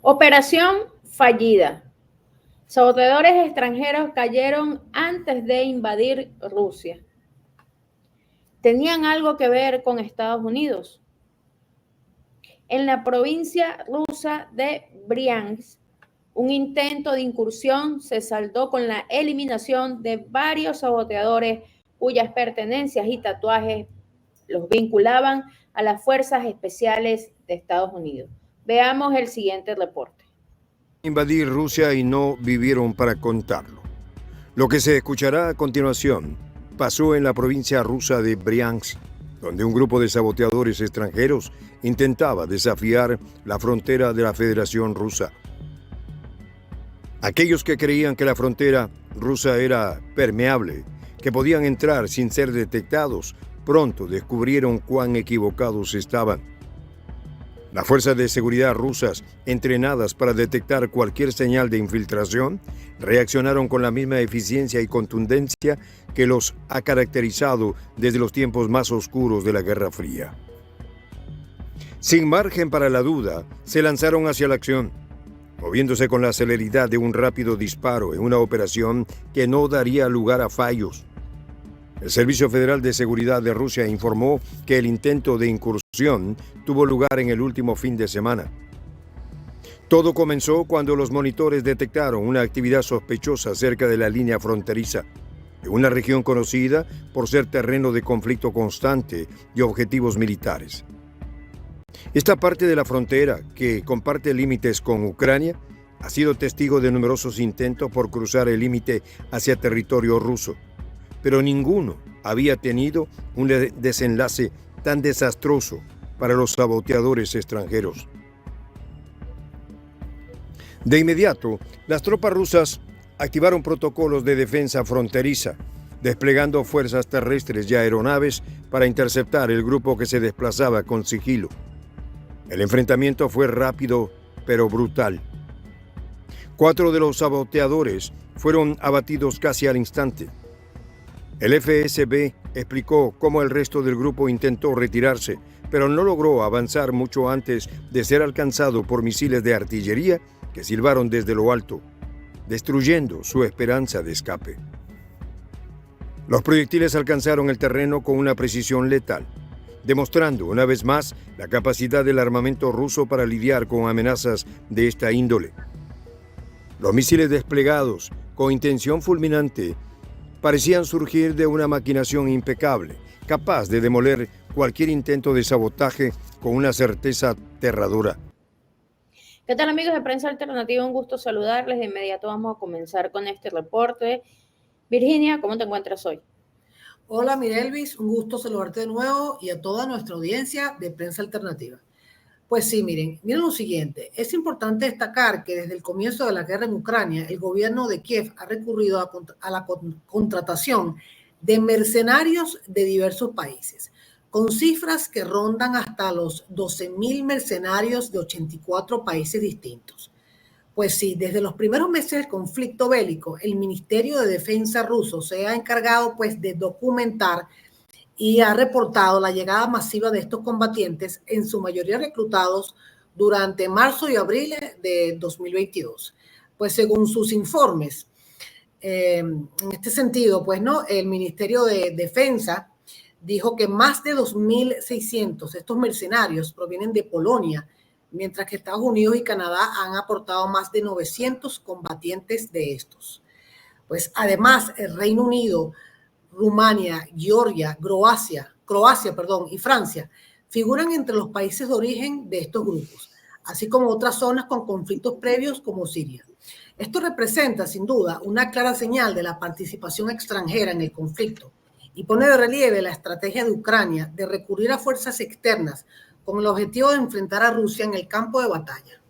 Operación fallida. Saboteadores extranjeros cayeron antes de invadir Rusia. ¿Tenían algo que ver con Estados Unidos? En la provincia rusa de Briansk, un intento de incursión se saldó con la eliminación de varios saboteadores cuyas pertenencias y tatuajes los vinculaban a las fuerzas especiales de Estados Unidos. Veamos el siguiente reporte. Invadir Rusia y no vivieron para contarlo. Lo que se escuchará a continuación pasó en la provincia rusa de Briansk, donde un grupo de saboteadores extranjeros intentaba desafiar la frontera de la Federación Rusa. Aquellos que creían que la frontera rusa era permeable, que podían entrar sin ser detectados, pronto descubrieron cuán equivocados estaban. Las fuerzas de seguridad rusas, entrenadas para detectar cualquier señal de infiltración, reaccionaron con la misma eficiencia y contundencia que los ha caracterizado desde los tiempos más oscuros de la Guerra Fría. Sin margen para la duda, se lanzaron hacia la acción, moviéndose con la celeridad de un rápido disparo en una operación que no daría lugar a fallos. El Servicio Federal de Seguridad de Rusia informó que el intento de incursión tuvo lugar en el último fin de semana. Todo comenzó cuando los monitores detectaron una actividad sospechosa cerca de la línea fronteriza, en una región conocida por ser terreno de conflicto constante y objetivos militares. Esta parte de la frontera, que comparte límites con Ucrania, ha sido testigo de numerosos intentos por cruzar el límite hacia territorio ruso, pero ninguno había tenido un desenlace tan desastroso para los saboteadores extranjeros. De inmediato, las tropas rusas activaron protocolos de defensa fronteriza, desplegando fuerzas terrestres y aeronaves para interceptar el grupo que se desplazaba con sigilo. El enfrentamiento fue rápido, pero brutal. 4 de los saboteadores fueron abatidos casi al instante. El FSB explicó cómo el resto del grupo intentó retirarse, pero no logró avanzar mucho antes de ser alcanzado por misiles de artillería que silbaron desde lo alto, destruyendo su esperanza de escape. Los proyectiles alcanzaron el terreno con una precisión letal, demostrando una vez más la capacidad del armamento ruso para lidiar con amenazas de esta índole. Los misiles desplegados con intención fulminante parecían surgir de una maquinación impecable, capaz de demoler cualquier intento de sabotaje con una certeza aterradora. ¿Qué tal, amigos de Prensa Alternativa? Un gusto saludarles. De inmediato vamos a comenzar con este reporte. Virginia, ¿cómo te encuentras hoy? Hola, Mirelvis, un gusto saludarte de nuevo y a toda nuestra audiencia de Prensa Alternativa. Pues sí, miren lo siguiente. Es importante destacar que desde el comienzo de la guerra en Ucrania, el gobierno de Kiev ha recurrido a la contratación de mercenarios de diversos países, con cifras que rondan hasta los 12.000 mercenarios de 84 países distintos. Pues sí, desde los primeros meses del conflicto bélico, el Ministerio de Defensa ruso se ha encargado pues de documentar y ha reportado la llegada masiva de estos combatientes, en su mayoría reclutados durante marzo y abril de 2022. Pues según sus informes, en este sentido, pues no, el Ministerio de Defensa dijo que más de 2.600 estos mercenarios provienen de Polonia, mientras que Estados Unidos y Canadá han aportado más de 900 combatientes de estos. Pues además, el Reino Unido, Rumania, Georgia, Croacia, y Francia figuran entre los países de origen de estos grupos, así como otras zonas con conflictos previos como Siria. Esto representa, sin duda, una clara señal de la participación extranjera en el conflicto y pone de relieve la estrategia de Ucrania de recurrir a fuerzas externas con el objetivo de enfrentar a Rusia en el campo de batalla.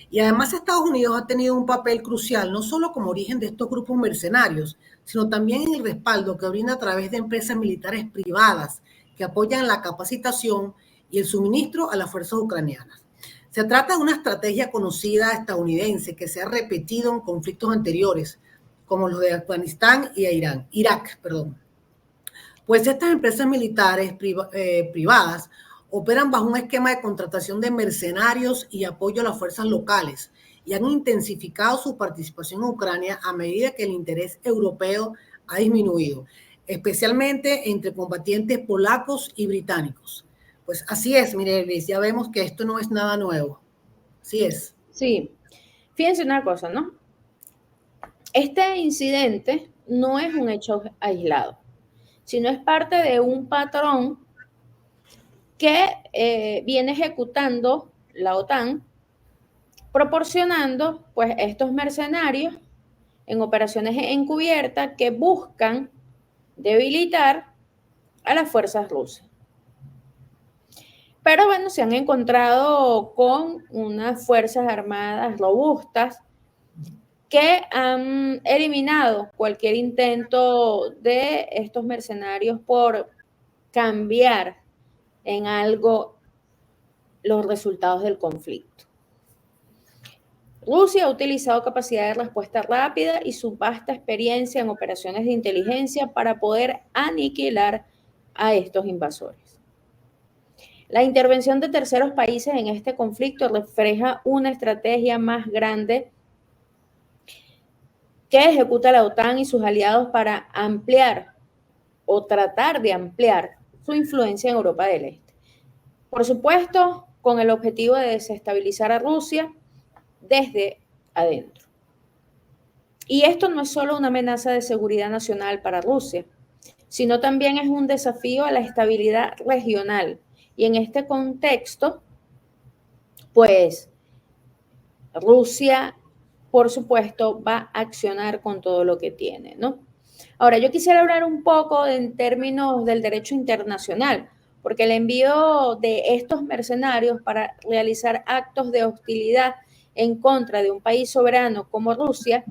Y además Estados Unidos ha tenido un papel crucial, no solo como origen de estos grupos mercenarios, sino también en el respaldo que brinda a través de empresas militares privadas que apoyan la capacitación y el suministro a las fuerzas ucranianas. Se trata de una estrategia conocida estadounidense que se ha repetido en conflictos anteriores, como los de Afganistán y Irak. Pues estas empresas militares privadas operan bajo un esquema de contratación de mercenarios y apoyo a las fuerzas locales y han intensificado su participación en Ucrania a medida que el interés europeo ha disminuido, especialmente entre combatientes polacos y británicos. Pues así es, Mirelis, ya vemos que esto no es nada nuevo. Así es. Sí, fíjense una cosa, ¿no? Este incidente no es un hecho aislado, sino es parte de un patrón que viene ejecutando la OTAN, proporcionando pues estos mercenarios en operaciones encubiertas que buscan debilitar a las fuerzas rusas. Pero bueno, se han encontrado con unas fuerzas armadas robustas que han eliminado cualquier intento de estos mercenarios por cambiar en algo los resultados del conflicto. Rusia ha utilizado capacidad de respuesta rápida y su vasta experiencia en operaciones de inteligencia para poder aniquilar a estos invasores. La intervención de terceros países en este conflicto refleja una estrategia más grande que ejecuta la OTAN y sus aliados para ampliar o tratar de ampliar su influencia en Europa del Este. Por supuesto, con el objetivo de desestabilizar a Rusia desde adentro. Y esto no es solo una amenaza de seguridad nacional para Rusia, sino también es un desafío a la estabilidad regional. Y en este contexto, pues Rusia, por supuesto, va a accionar con todo lo que tiene, ¿no? Ahora, yo quisiera hablar un poco en términos del derecho internacional, porque el envío de estos mercenarios para realizar actos de hostilidad en contra de un país soberano como Rusia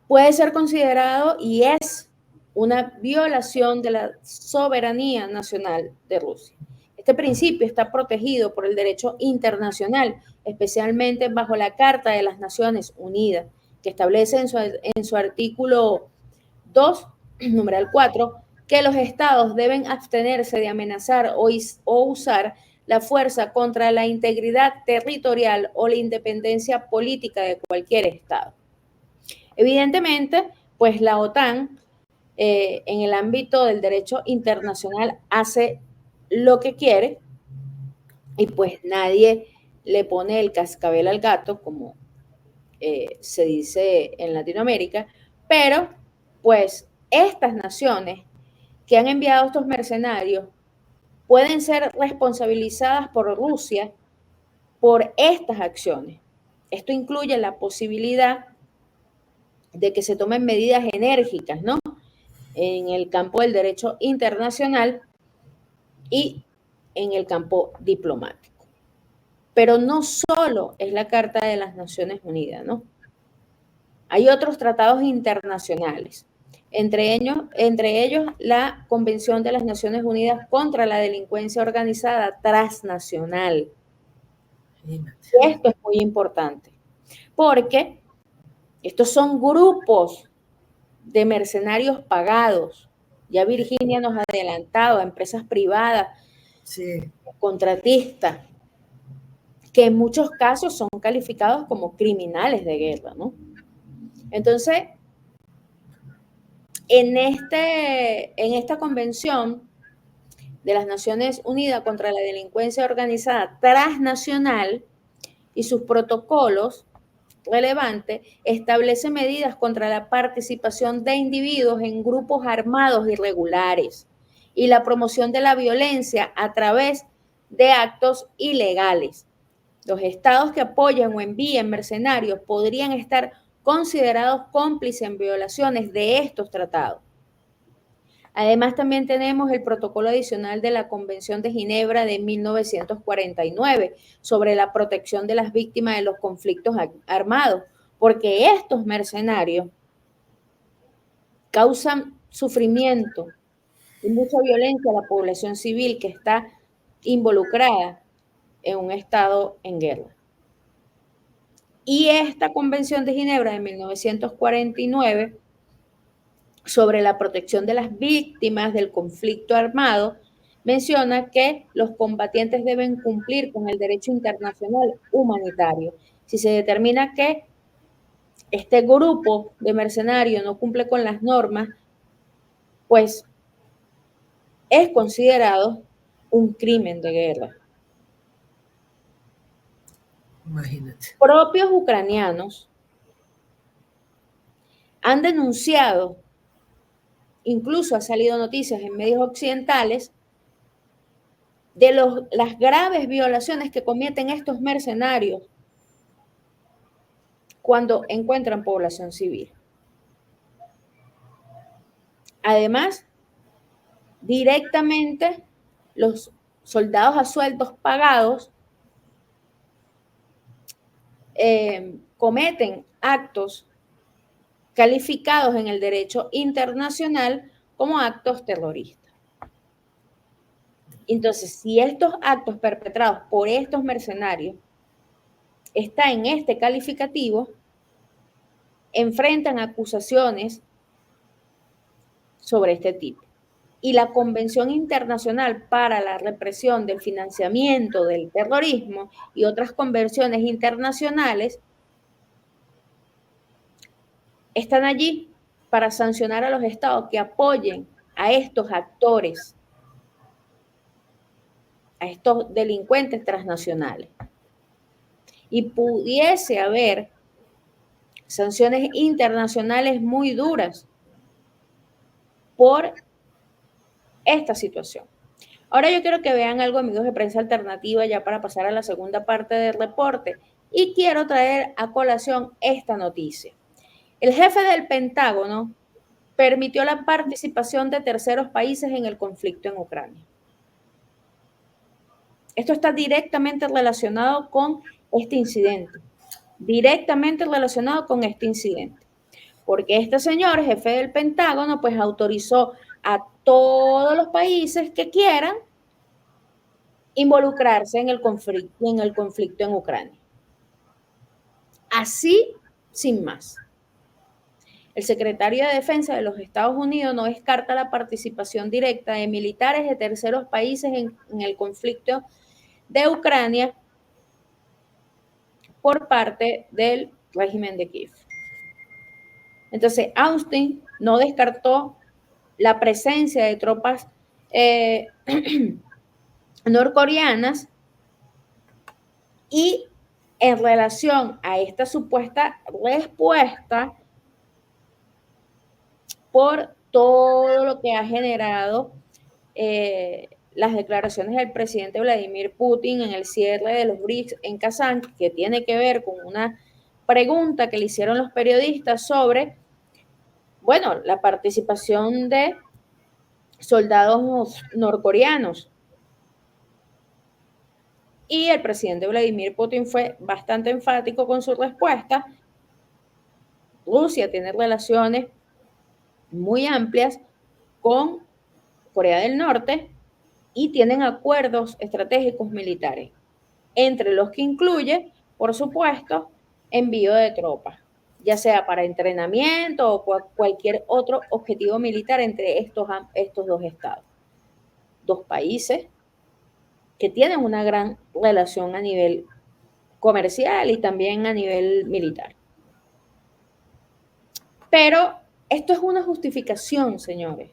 puede ser considerado y es una violación de la soberanía nacional de Rusia. Este principio está protegido por el derecho internacional, especialmente bajo la Carta de las Naciones Unidas, que establece en su artículo 2, numeral 4, que los estados deben abstenerse de amenazar o usar la fuerza contra la integridad territorial o la independencia política de cualquier estado. Evidentemente, pues la OTAN en el ámbito del derecho internacional hace lo que quiere y pues nadie le pone el cascabel al gato, como se dice en Latinoamérica, pero pues estas naciones que han enviado estos mercenarios pueden ser responsabilizadas por Rusia por estas acciones. Esto incluye la posibilidad de que se tomen medidas enérgicas, ¿no? En el campo del derecho internacional y en el campo diplomático. Pero no solo es la Carta de las Naciones Unidas, ¿no? Hay otros tratados internacionales, entre ellos la Convención de las Naciones Unidas contra la Delincuencia Organizada Transnacional. Esto es muy importante, porque estos son grupos de mercenarios pagados. Ya Virginia nos ha adelantado a empresas privadas, sí, contratistas, que en muchos casos son calificados como criminales de guerra, ¿no? Entonces, en esta convención de las Naciones Unidas contra la Delincuencia Organizada Transnacional y sus protocolos relevantes establece medidas contra la participación de individuos en grupos armados irregulares y la promoción de la violencia a través de actos ilegales. Los estados que apoyan o envíen mercenarios podrían estar considerados cómplices en violaciones de estos tratados. Además, también tenemos el protocolo adicional de la Convención de Ginebra de 1949 sobre la protección de las víctimas de los conflictos armados, porque estos mercenarios causan sufrimiento y mucha violencia a la población civil que está involucrada en un estado en guerra. Y esta Convención de Ginebra de 1949 sobre la protección de las víctimas del conflicto armado menciona que los combatientes deben cumplir con el derecho internacional humanitario. Si se determina que este grupo de mercenarios no cumple con las normas, pues es considerado un crimen de guerra. Imagínate. Propios ucranianos han denunciado, incluso ha salido noticias en medios occidentales, de las graves violaciones que cometen estos mercenarios cuando encuentran población civil. Además, directamente los soldados a sueldos pagados cometen actos calificados en el derecho internacional como actos terroristas. Entonces, si estos actos perpetrados por estos mercenarios están en este calificativo, enfrentan acusaciones sobre este tipo. Y la Convención Internacional para la Represión del Financiamiento del Terrorismo y otras convenciones internacionales están allí para sancionar a los estados que apoyen a estos actores, a estos delincuentes transnacionales. Y pudiese haber sanciones internacionales muy duras por esta situación. Ahora yo quiero que vean algo, amigos de Prensa Alternativa, ya para pasar a la segunda parte del reporte, y quiero traer a colación esta noticia. El jefe del Pentágono permitió la participación de terceros países en el conflicto en Ucrania. Esto está directamente relacionado con este incidente. Porque este señor, jefe del Pentágono, pues autorizó a todos los países que quieran involucrarse en el conflicto en Ucrania. Así, sin más. El secretario de Defensa de los Estados Unidos no descarta la participación directa de militares de terceros países en el conflicto de Ucrania por parte del régimen de Kiev. Entonces, Austin no descartó la presencia de tropas norcoreanas y en relación a esta supuesta respuesta por todo lo que ha generado las declaraciones del presidente Vladimir Putin en el cierre de los BRICS en Kazán, que tiene que ver con una pregunta que le hicieron los periodistas sobre, bueno, la participación de soldados norcoreanos. Y el presidente Vladimir Putin fue bastante enfático con su respuesta. Rusia tiene relaciones muy amplias con Corea del Norte y tienen acuerdos estratégicos militares, entre los que incluye, por supuesto, envío de tropas, ya sea para entrenamiento o cualquier otro objetivo militar entre estos dos estados. Dos países que tienen una gran relación a nivel comercial y también a nivel militar. Pero esto es una justificación, señores,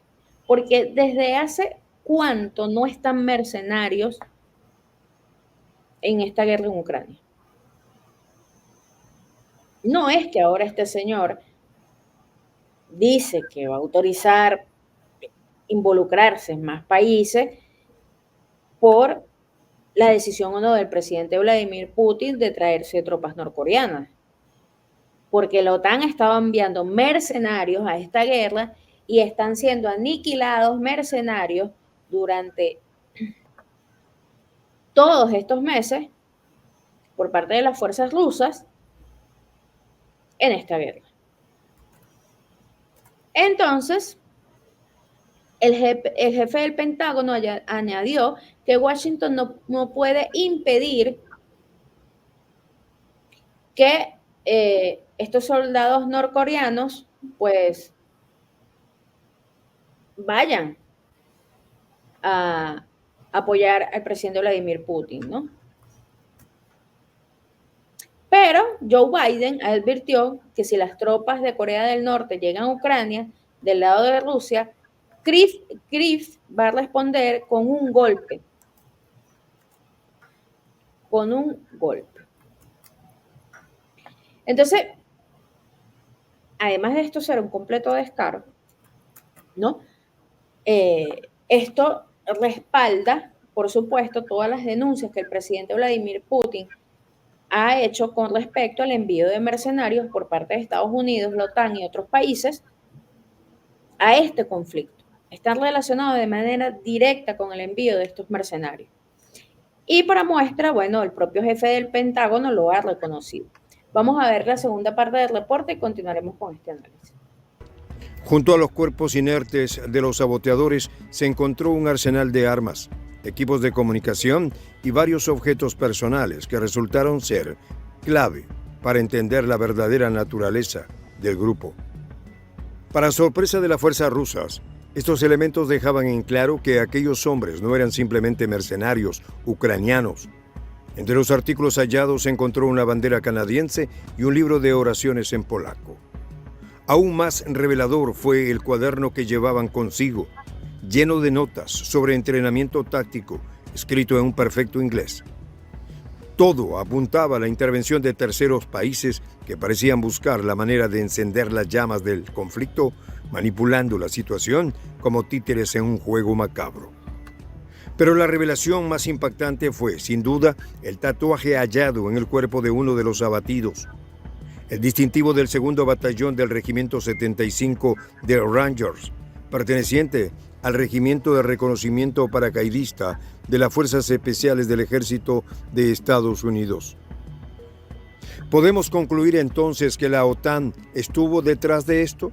porque desde hace cuánto no están mercenarios en esta guerra en Ucrania. No es que ahora este señor dice que va a autorizar involucrarse en más países por la decisión o no del presidente Vladimir Putin de traerse tropas norcoreanas. Porque la OTAN estaba enviando mercenarios a esta guerra y están siendo aniquilados mercenarios durante todos estos meses por parte de las fuerzas rusas en esta guerra. Entonces, el jefe del Pentágono añadió que Washington no puede impedir que estos soldados norcoreanos pues vayan a apoyar al presidente Vladimir Putin, ¿no? Pero Joe Biden advirtió que si las tropas de Corea del Norte llegan a Ucrania, del lado de Rusia, Kiev va a responder con un golpe. Con un golpe. Entonces, además de esto ser un completo descaro, ¿no? Esto respalda, por supuesto, todas las denuncias que el presidente Vladimir Putin ha hecho con respecto al envío de mercenarios por parte de Estados Unidos, la OTAN y otros países a este conflicto. Está relacionado de manera directa con el envío de estos mercenarios. Y para muestra, bueno, el propio jefe del Pentágono lo ha reconocido. Vamos a ver la segunda parte del reporte y continuaremos con este análisis. Junto a los cuerpos inertes de los saboteadores se encontró un arsenal de armas, equipos de comunicación y varios objetos personales que resultaron ser clave para entender la verdadera naturaleza del grupo. Para sorpresa de las fuerzas rusas, estos elementos dejaban en claro que aquellos hombres no eran simplemente mercenarios ucranianos. Entre los artículos hallados se encontró una bandera canadiense y un libro de oraciones en polaco. Aún más revelador fue el cuaderno que llevaban consigo, lleno de notas sobre entrenamiento táctico, escrito en un perfecto inglés. Todo apuntaba a la intervención de terceros países que parecían buscar la manera de encender las llamas del conflicto, manipulando la situación como títeres en un juego macabro. Pero la revelación más impactante fue, sin duda, el tatuaje hallado en el cuerpo de uno de los abatidos. El distintivo del 2º Batallón del Regimiento 75 de Rangers, perteneciente al Regimiento de Reconocimiento Paracaidista de las Fuerzas Especiales del Ejército de Estados Unidos. ¿Podemos concluir entonces que la OTAN estuvo detrás de esto?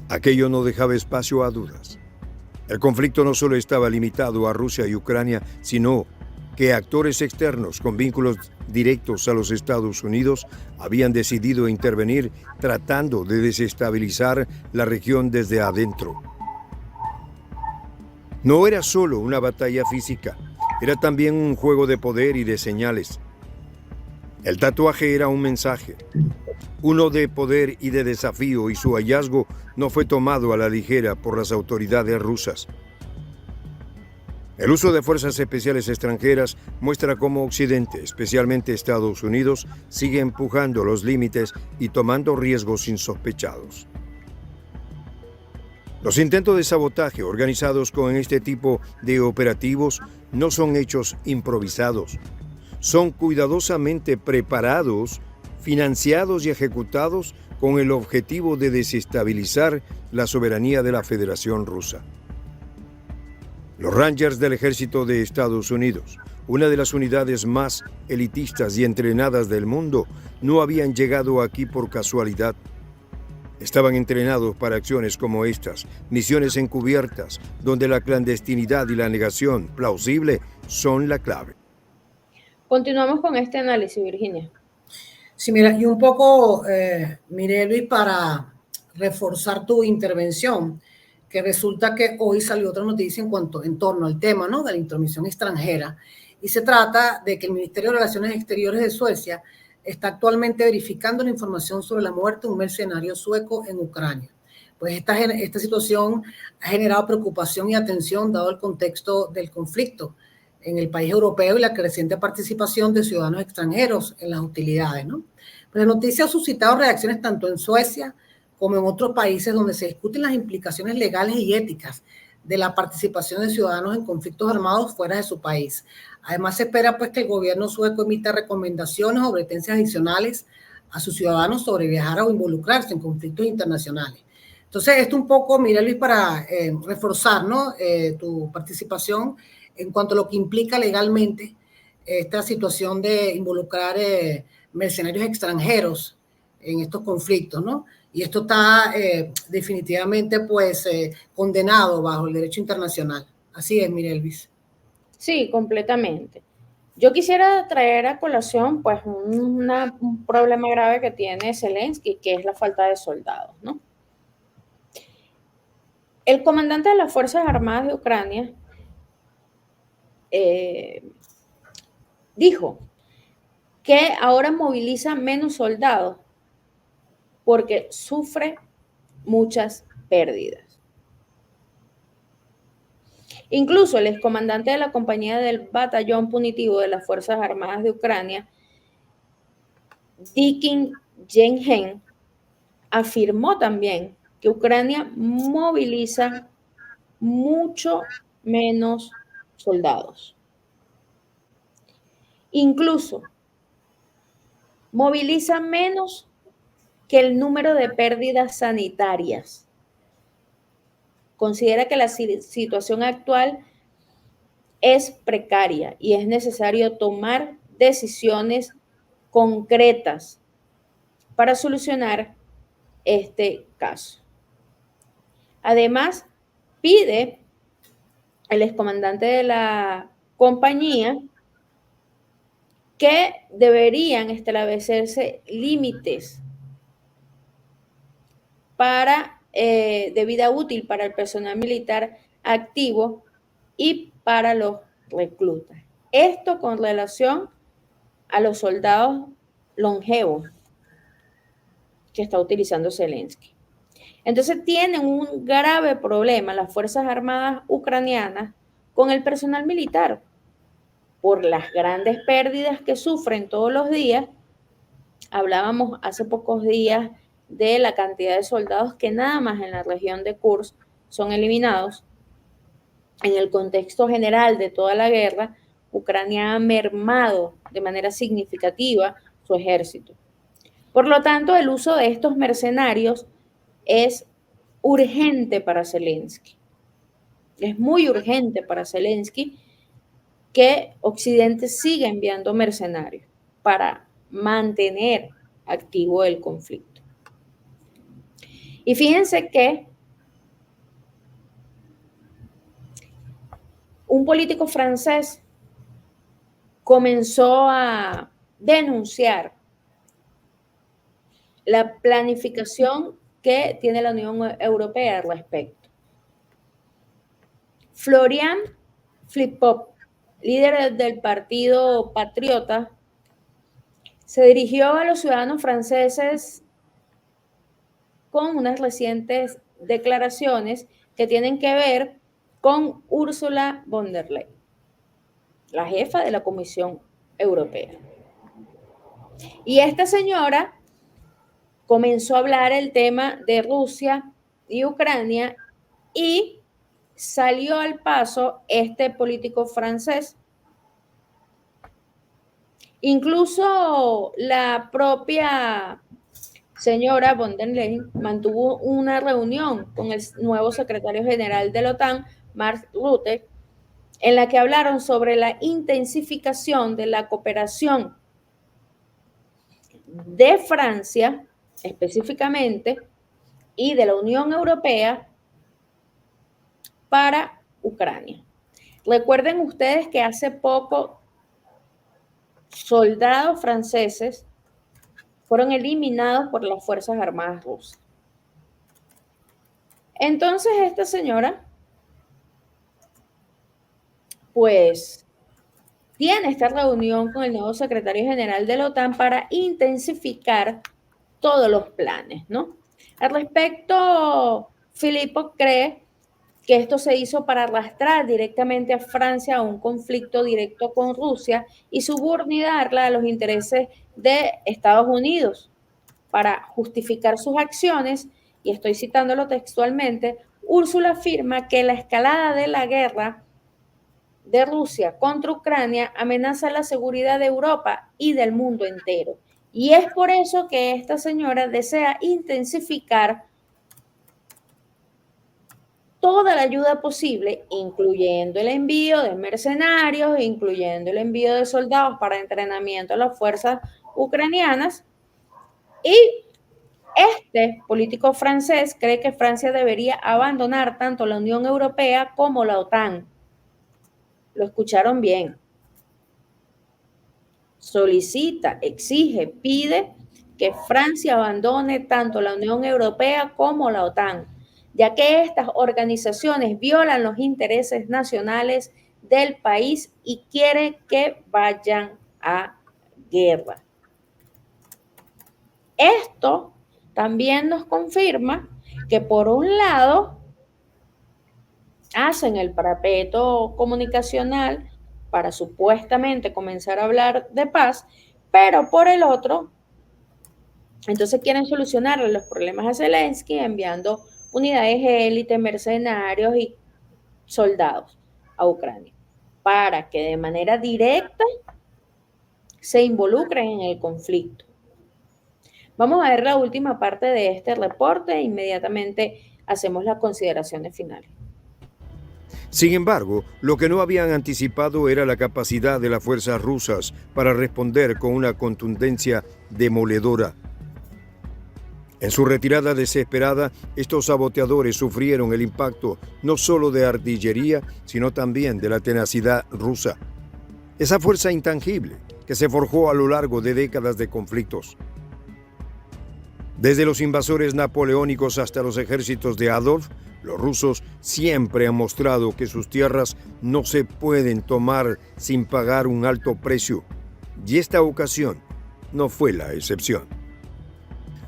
Aquello no dejaba espacio a dudas. El conflicto no solo estaba limitado a Rusia y Ucrania, sino que actores externos con vínculos directos a los Estados Unidos habían decidido intervenir tratando de desestabilizar la región desde adentro. No era solo una batalla física, era también un juego de poder y de señales. El tatuaje era un mensaje, uno de poder y de desafío, y su hallazgo no fue tomado a la ligera por las autoridades rusas. El uso de fuerzas especiales extranjeras muestra cómo Occidente, especialmente Estados Unidos, sigue empujando los límites y tomando riesgos insospechados. Los intentos de sabotaje organizados con este tipo de operativos no son hechos improvisados. Son cuidadosamente preparados, financiados y ejecutados con el objetivo de desestabilizar la soberanía de la Federación Rusa. Los Rangers del Ejército de Estados Unidos, una de las unidades más elitistas y entrenadas del mundo, no habían llegado aquí por casualidad. Estaban entrenados para acciones como estas, misiones encubiertas, donde la clandestinidad y la negación plausible son la clave. Continuamos con este análisis, Virginia. Sí, mira, y un poco, Mirelis, para reforzar tu intervención, que resulta que hoy salió otra noticia en torno al tema, ¿no?, de la intromisión extranjera, y se trata de que el Ministerio de Relaciones Exteriores de Suecia está actualmente verificando la información sobre la muerte de un mercenario sueco en Ucrania. Pues esta situación ha generado preocupación y atención dado el contexto del conflicto en el país europeo y la creciente participación de ciudadanos extranjeros en las hostilidades, ¿no? Pues la noticia ha suscitado reacciones tanto en Suecia como en otros países donde se discuten las implicaciones legales y éticas de la participación de ciudadanos en conflictos armados fuera de su país. Además, se espera pues que el gobierno sueco emita recomendaciones o advertencias adicionales a sus ciudadanos sobre viajar o involucrarse en conflictos internacionales. Entonces, esto un poco, mira, Luis, para reforzar, ¿no?, tu participación en cuanto a lo que implica legalmente esta situación de involucrar mercenarios extranjeros en estos conflictos, ¿no? Y esto está definitivamente pues condenado bajo el derecho internacional. Así es, Mirelvis. Sí, completamente. Yo quisiera traer a colación pues un problema grave que tiene Zelensky, que es la falta de soldados, ¿no? El comandante de las Fuerzas Armadas de Ucrania dijo que ahora moviliza menos soldados porque sufre muchas pérdidas. Incluso el excomandante de la compañía del batallón punitivo de las Fuerzas Armadas de Ucrania, Dikin Jenhen, afirmó también que Ucrania moviliza mucho menos soldados. Incluso moviliza menos que el número de pérdidas sanitarias. Considera que la situación actual es precaria y es necesario tomar decisiones concretas para solucionar este caso. Además, pide el excomandante de la compañía que deberían establecerse límites de vida útil para el personal militar activo y para los reclutas. Esto con relación a los soldados longevos que está utilizando Zelensky. Entonces tienen un grave problema las Fuerzas Armadas ucranianas con el personal militar por las grandes pérdidas que sufren todos los días. Hablábamos hace pocos días de la cantidad de soldados que nada más en la región de Kursk son eliminados. En el contexto general de toda la guerra, Ucrania ha mermado de manera significativa su ejército. Por lo tanto, el uso de estos mercenarios es urgente para Zelensky. Es muy urgente para Zelensky que Occidente siga enviando mercenarios para mantener activo el conflicto. Y fíjense que un político francés comenzó a denunciar la planificación que tiene la Unión Europea al respecto. Florian Philippot, líder del Partido Patriota, se dirigió a los ciudadanos franceses con unas recientes declaraciones que tienen que ver con Ursula von der Leyen, la jefa de la Comisión Europea. Y esta señora comenzó a hablar el tema de Rusia y Ucrania y salió al paso este político francés. Incluso la propia señora von der Leyen mantuvo una reunión con el nuevo secretario general de la OTAN, Mark Rutte, en la que hablaron sobre la intensificación de la cooperación de Francia, específicamente, y de la Unión Europea para Ucrania. Recuerden ustedes que hace poco soldados franceses fueron eliminados por las Fuerzas Armadas rusas. Entonces esta señora pues tiene esta reunión con el nuevo secretario general de la OTAN para intensificar todos los planes, ¿no? Al respecto, Philippot cree que esto se hizo para arrastrar directamente a Francia a un conflicto directo con Rusia y subordinarla a los intereses de Estados Unidos para justificar sus acciones, y estoy citándolo textualmente. Úrsula afirma que la escalada de la guerra de Rusia contra Ucrania amenaza la seguridad de Europa y del mundo entero. Y es por eso que esta señora desea intensificar toda la ayuda posible, incluyendo el envío de mercenarios, incluyendo el envío de soldados para entrenamiento a las fuerzas ucranianas. Y este político francés cree que Francia debería abandonar tanto la Unión Europea como la OTAN. Lo escucharon bien. Solicita, exige, pide que Francia abandone tanto la Unión Europea como la OTAN, ya que estas organizaciones violan los intereses nacionales del país y quiere que vayan a guerra. Esto también nos confirma que por un lado hacen el parapeto comunicacional para supuestamente comenzar a hablar de paz, pero por el otro, entonces quieren solucionar los problemas a Zelensky enviando unidades élite, mercenarios y soldados a Ucrania para que de manera directa se involucren en el conflicto. Vamos a ver la última parte de este reporte e inmediatamente hacemos las consideraciones finales. Sin embargo, lo que no habían anticipado era la capacidad de las fuerzas rusas para responder con una contundencia demoledora. En su retirada desesperada, estos saboteadores sufrieron el impacto no solo de artillería, sino también de la tenacidad rusa. Esa fuerza intangible que se forjó a lo largo de décadas de conflictos. Desde los invasores napoleónicos hasta los ejércitos de Adolf, los rusos siempre han mostrado que sus tierras no se pueden tomar sin pagar un alto precio, y esta ocasión no fue la excepción.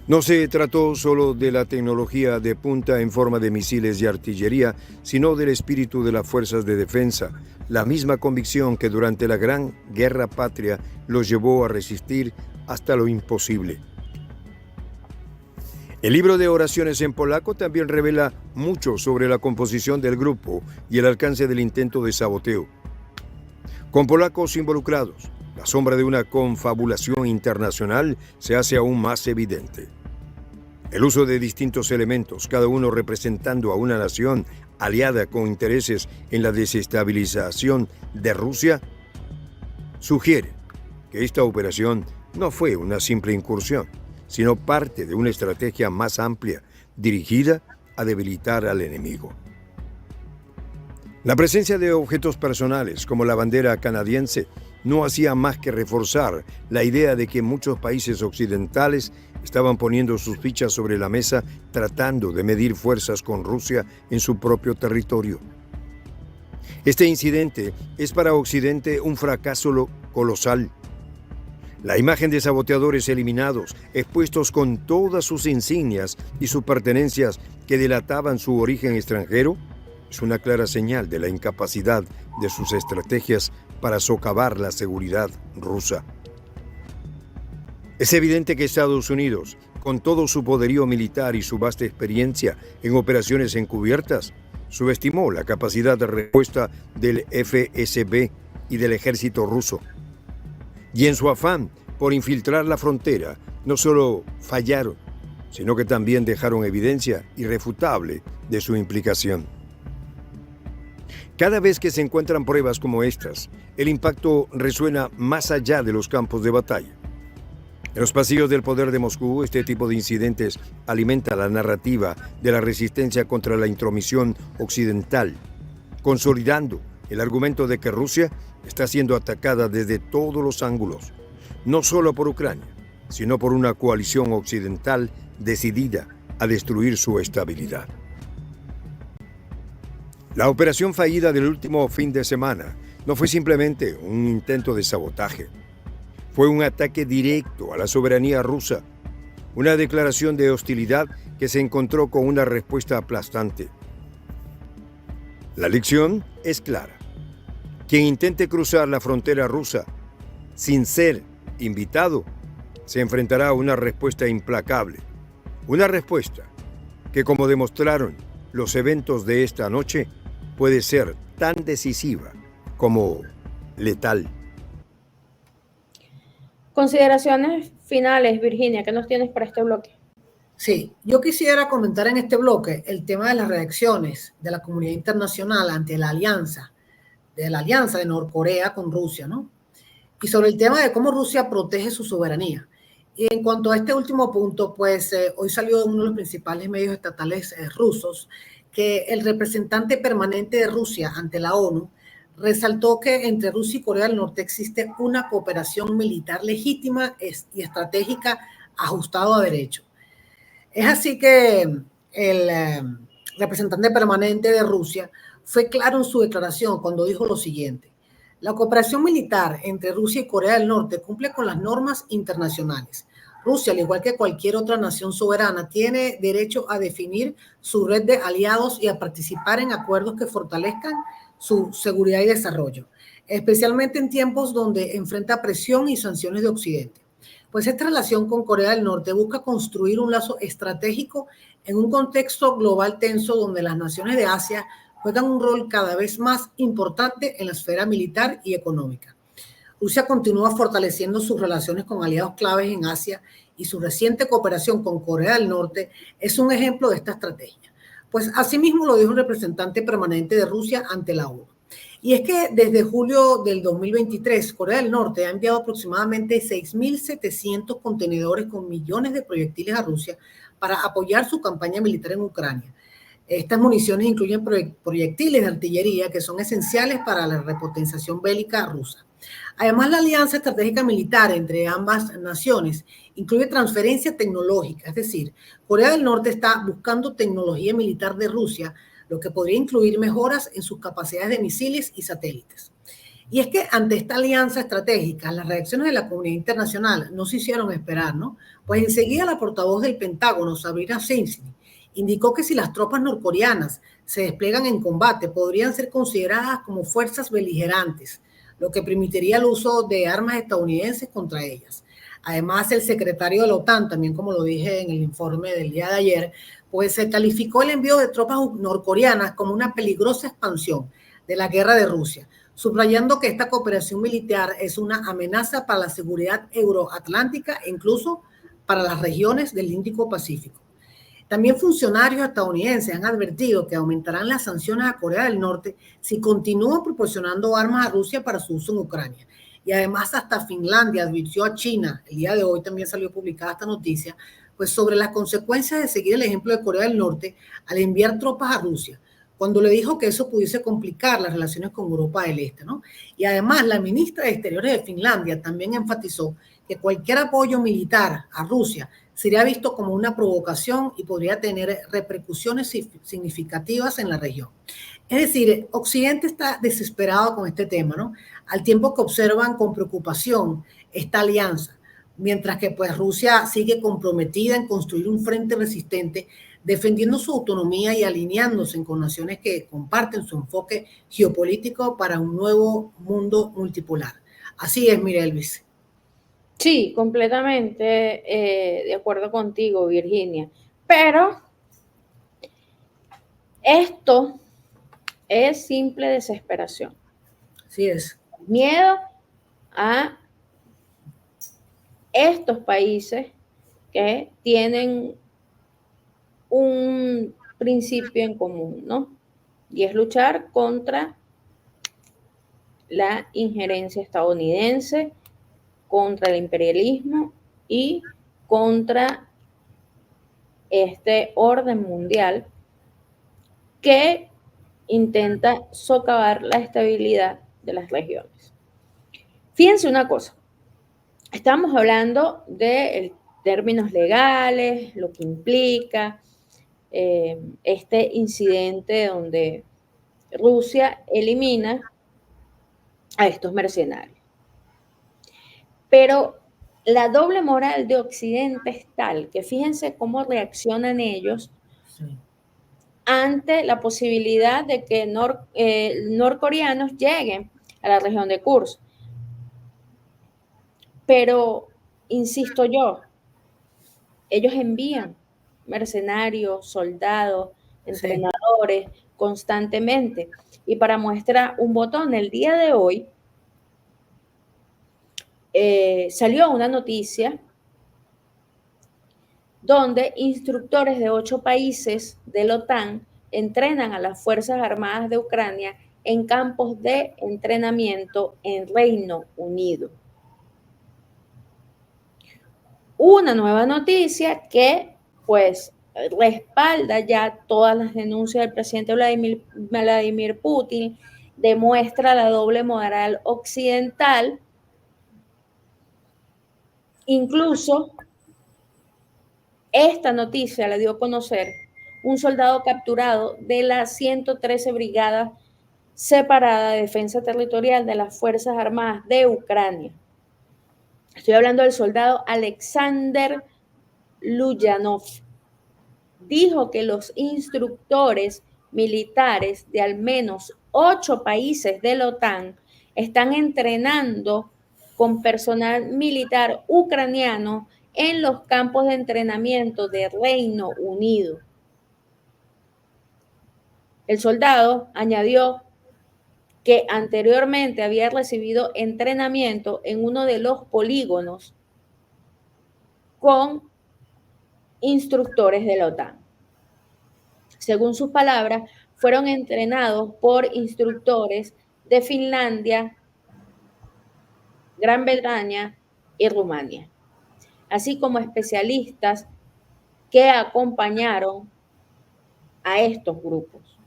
No se trató solo de la tecnología de punta en forma de misiles y artillería, sino del espíritu de las fuerzas de defensa, la misma convicción que durante la Gran Guerra Patria los llevó a resistir hasta lo imposible. El libro de oraciones en polaco también revela mucho sobre la composición del grupo y el alcance del intento de saboteo. Con polacos involucrados, la sombra de una confabulación internacional se hace aún más evidente. El uso de distintos elementos, cada uno representando a una nación aliada con intereses en la desestabilización de Rusia, sugiere que esta operación no fue una simple incursión, sino parte de una estrategia más amplia, dirigida a debilitar al enemigo. La presencia de objetos personales, como la bandera canadiense, no hacía más que reforzar la idea de que muchos países occidentales estaban poniendo sus fichas sobre la mesa tratando de medir fuerzas con Rusia en su propio territorio. Este incidente es para Occidente un fracaso colosal. La imagen de saboteadores eliminados, expuestos con todas sus insignias y sus pertenencias que delataban su origen extranjero, es una clara señal de la incapacidad de sus estrategias para socavar la seguridad rusa. Es evidente que Estados Unidos, con todo su poderío militar y su vasta experiencia en operaciones encubiertas, subestimó la capacidad de respuesta del FSB y del ejército ruso. Y en su afán por infiltrar la frontera, no solo fallaron, sino que también dejaron evidencia irrefutable de su implicación. Cada vez que se encuentran pruebas como estas, el impacto resuena más allá de los campos de batalla. En los pasillos del poder de Moscú, este tipo de incidentes alimenta la narrativa de la resistencia contra la intromisión occidental, consolidando el argumento de que Rusia está siendo atacada desde todos los ángulos, no solo por Ucrania, sino por una coalición occidental decidida a destruir su estabilidad. La operación fallida del último fin de semana no fue simplemente un intento de sabotaje. Fue un ataque directo a la soberanía rusa, una declaración de hostilidad que se encontró con una respuesta aplastante. La lección es clara. Quien intente cruzar la frontera rusa sin ser invitado se enfrentará a una respuesta implacable. Una respuesta que, como demostraron los eventos de esta noche, puede ser tan decisiva como letal. Consideraciones finales, Virginia, ¿qué nos tienes para este bloque? Sí, yo quisiera comentar en este bloque el tema de las reacciones de la comunidad internacional ante la alianza de Norcorea con Rusia, ¿no? Y sobre el tema de cómo Rusia protege su soberanía. Y en cuanto a este último punto, pues hoy salió uno de los principales medios estatales rusos que el representante permanente de Rusia ante la ONU resaltó que entre Rusia y Corea del Norte existe una cooperación militar legítima y estratégica ajustado a derecho. Es así que el representante permanente de Rusia fue claro en su declaración cuando dijo lo siguiente: la cooperación militar entre Rusia y Corea del Norte cumple con las normas internacionales. Rusia, al igual que cualquier otra nación soberana, tiene derecho a definir su red de aliados y a participar en acuerdos que fortalezcan su seguridad y desarrollo, especialmente en tiempos donde enfrenta presión y sanciones de Occidente. Pues esta relación con Corea del Norte busca construir un lazo estratégico en un contexto global tenso donde las naciones de Asia juegan un rol cada vez más importante en la esfera militar y económica. Rusia continúa fortaleciendo sus relaciones con aliados claves en Asia y su reciente cooperación con Corea del Norte es un ejemplo de esta estrategia. Pues asimismo lo dijo un representante permanente de Rusia ante la ONU. Y es que desde julio del 2023, Corea del Norte ha enviado aproximadamente 6.700 contenedores con millones de proyectiles a Rusia para apoyar su campaña militar en Ucrania. Estas municiones incluyen proyectiles de artillería que son esenciales para la repotenciación bélica rusa. Además, la alianza estratégica militar entre ambas naciones incluye transferencia tecnológica, es decir, Corea del Norte está buscando tecnología militar de Rusia, lo que podría incluir mejoras en sus capacidades de misiles y satélites. Y es que ante esta alianza estratégica, las reacciones de la comunidad internacional no se hicieron esperar, ¿no? Pues enseguida la portavoz del Pentágono, Sabrina Singh, indicó que si las tropas norcoreanas se despliegan en combate, podrían ser consideradas como fuerzas beligerantes, lo que permitiría el uso de armas estadounidenses contra ellas. Además, el secretario de la OTAN, también como lo dije en el informe del día de ayer, pues se calificó el envío de tropas norcoreanas como una peligrosa expansión de la guerra de Rusia, subrayando que esta cooperación militar es una amenaza para la seguridad euroatlántica e incluso para las regiones del Índico-Pacífico. También funcionarios estadounidenses han advertido que aumentarán las sanciones a Corea del Norte si continúa proporcionando armas a Rusia para su uso en Ucrania. Y además hasta Finlandia advirtió a China, el día de hoy también salió publicada esta noticia, pues sobre las consecuencias de seguir el ejemplo de Corea del Norte al enviar tropas a Rusia, cuando le dijo que eso pudiese complicar las relaciones con Europa del Este, ¿no? Y además la ministra de Exteriores de Finlandia también enfatizó que cualquier apoyo militar a Rusia sería visto como una provocación y podría tener repercusiones significativas en la región. Es decir, Occidente está desesperado con este tema, ¿no? Al tiempo que observan con preocupación esta alianza, mientras que pues Rusia sigue comprometida en construir un frente resistente, defendiendo su autonomía y alineándose con naciones que comparten su enfoque geopolítico para un nuevo mundo multipolar. Así es, Mirelvis. Sí, completamente de acuerdo contigo, Virginia. Pero esto es simple desesperación. Así es. Miedo a estos países que tienen un principio en común, ¿no? Y es luchar contra la injerencia estadounidense, contra el imperialismo y contra este orden mundial que intenta socavar la estabilidad de las regiones. Fíjense una cosa, estamos hablando de términos legales, lo que implica este incidente donde Rusia elimina a estos mercenarios. Pero la doble moral de Occidente es tal que fíjense cómo reaccionan ellos ante la posibilidad de que norcoreanos lleguen a la región de Kursk. Pero, insisto yo, ellos envían mercenarios, soldados, entrenadores constantemente. Y para muestra un botón, el día de hoy salió una noticia donde instructores de 8 países de la OTAN entrenan a las Fuerzas Armadas de Ucrania en campos de entrenamiento en Reino Unido. Una nueva noticia que, pues, respalda ya todas las denuncias del presidente Vladimir Putin, demuestra la doble moral occidental, incluso esta noticia la dio a conocer un soldado capturado de la 113 Brigada Separada de Defensa Territorial de las Fuerzas Armadas de Ucrania. Estoy hablando del soldado Alexander Luyanov. Dijo que los instructores militares de al menos 8 países de la OTAN están entrenando con personal militar ucraniano en los campos de entrenamiento de Reino Unido. El soldado añadió que anteriormente había recibido entrenamiento en uno de los polígonos con instructores de la OTAN. Según sus palabras, fueron entrenados por instructores de Finlandia, Gran Bretaña y Rumania, así como especialistas que acompañaron a estos grupos.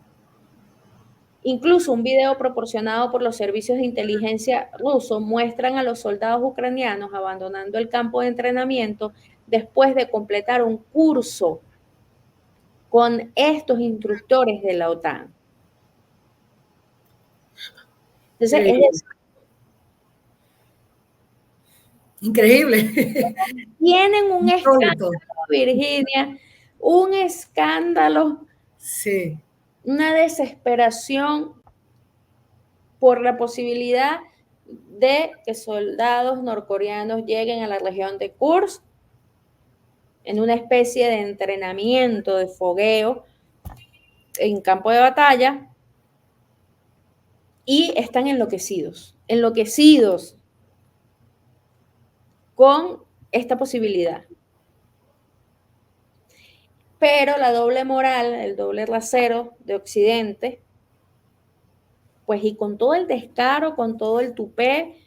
Incluso un video proporcionado por los servicios de inteligencia rusos muestran a los soldados ucranianos abandonando el campo de entrenamiento después de completar un curso con estos instructores de la OTAN. Entonces, increíble. Tienen un escándalo, Virginia, un escándalo, sí, una desesperación por la posibilidad de que soldados norcoreanos lleguen a la región de Kursk en una especie de entrenamiento, de fogueo en campo de batalla, y están enloquecidos con esta posibilidad. Pero la doble moral, el doble rasero de Occidente, pues y con todo el descaro, con todo el tupé,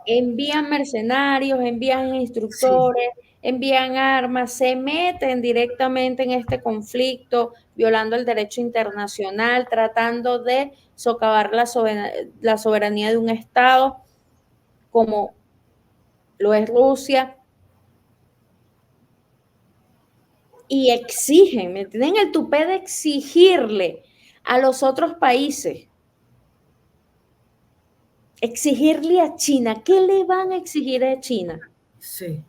envían mercenarios, envían instructores, envían armas, se meten directamente en este conflicto, violando el derecho internacional, tratando de socavar la soberanía de un Estado como lo es Rusia, y exigen, me tienen el tupé de exigirle a los otros países, exigirle a China. ¿Qué le van a exigir a China? Sí,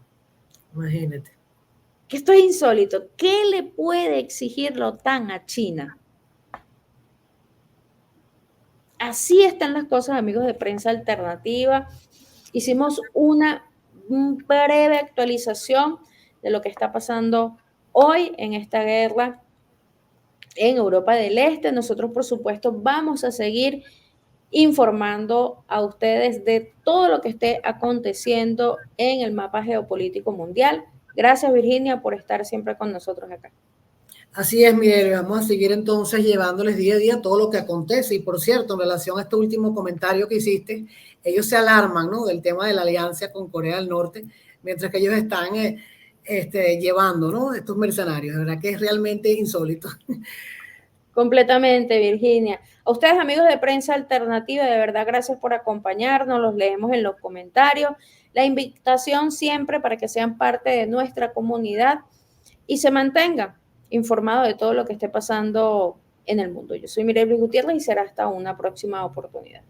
imagínate. Que esto es insólito. ¿Qué le puede exigir la OTAN a China? Así están las cosas, amigos de Prensa Alternativa. Hicimos una breve actualización de lo que está pasando hoy en esta guerra en Europa del Este. Nosotros, por supuesto, vamos a seguir informando a ustedes de todo lo que esté aconteciendo en el mapa geopolítico mundial. Gracias, Virginia, por estar siempre con nosotros acá. Así es, Miguel, vamos a seguir entonces llevándoles día a día todo lo que acontece. Y por cierto, en relación a este último comentario que hiciste, ellos se alarman, ¿no?, del tema de la alianza con Corea del Norte, mientras que ellos están llevando, ¿no?, estos mercenarios. De verdad que es realmente insólito. Completamente, Virginia. A ustedes, amigos de Prensa Alternativa, de verdad, gracias por acompañarnos. Los leemos en los comentarios. La invitación siempre para que sean parte de nuestra comunidad y se mantengan informados de todo lo que esté pasando en el mundo. Yo soy Mireille Gutiérrez y será hasta una próxima oportunidad.